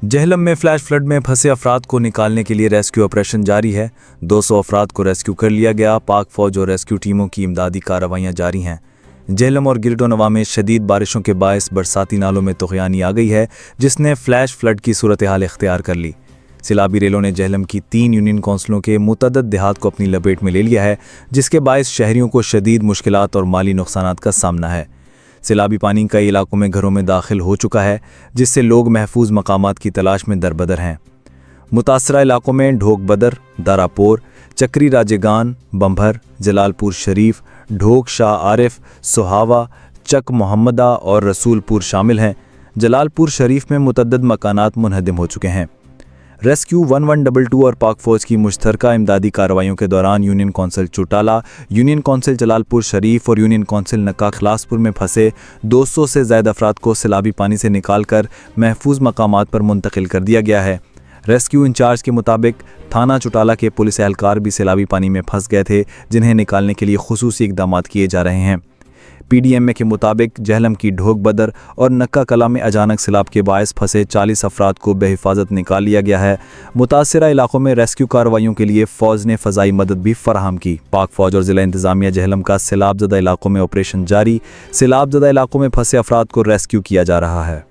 जहलम में flash flood में फंसे अफराद को निकालने के लिए रेस्क्यू ऑपरेशन जारी है। 200 अफराद को रेस्क्यू कर लिया गया। पाक फौज और रेस्क्यू टीमों की इमदादी कार्रवाइयां जारी हैं। जहलम और गिरडो नवा में शदीद बारिशों के बायस बरसाती नालों में तुग़यानी आ गई है, जिसने फ्लैश फ्लड की सूरत हाल इख्तियार कर ली। सिलाबी रेलों ने जहलम की 3 यूनियन कौंसलों के मुतअद्दिद देहात को अपनी लपेट में ले लिया है, जिसके बायस शहरियों को शदीद मुश्किलात और माली नुकसानात का सामना है। सैलाबी पानी कई इलाकों में घरों में दाखिल हो चुका है, जिससे लोग महफूज मकामात की तलाश में दरबदर हैं। मुतासरा इलाकों में ढोक बदर, दारापोर, चक्री राजेगान, बम्भर, जलालपुर शरीफ, ढोक शाह आरिफ, सोहावा, चक मोहम्मदा और रसूलपुर शामिल हैं। जलालपुर शरीफ में मुतअद्दिद मकानात मुनहदिम हो चुके हैं। रेस्क्यू 1122 और पाक फौज की मुश्तरका इमदादी कार्रवाइयों के दौरान union council Chautala, union council Jalalpur Sharif और यूनियन कौंसिल नक्का खलासपुर में फंसे 200 से ज़्यादा अफराद को सैलाबी पानी से निकालकर महफूज मकामात पर मुंतकिल कर दिया गया है। रेस्क्यू इंचार्ज के मुताबिक थाना चौटाला के पुलिस एहलकार भी सैलाबी पानी में फंस गए थे, जिन्हें निकालने के लिए खुसूसी इक़दाम किए जा रहे हैं। PDMA के मुताबिक जहलम की ढोक बदर और नक्का कला में अचानक सैलाब के बायस फंसे 40 अफराद को बेहिफाजत निकाल लिया गया है। मुतासरा इलाकों में रेस्क्यू कार्रवाइयों के लिए फ़ौज ने फ़ज़ाई मदद भी फराहम की। पाक फ़ौज और ज़िला इंतज़ामिया जहलम का सैलाब ज़दा इलाकों में ऑपरेशन जारी। सैलाब ज़दा इलाकों में फंसे अफराद को रेस्क्यू किया जा रहा है।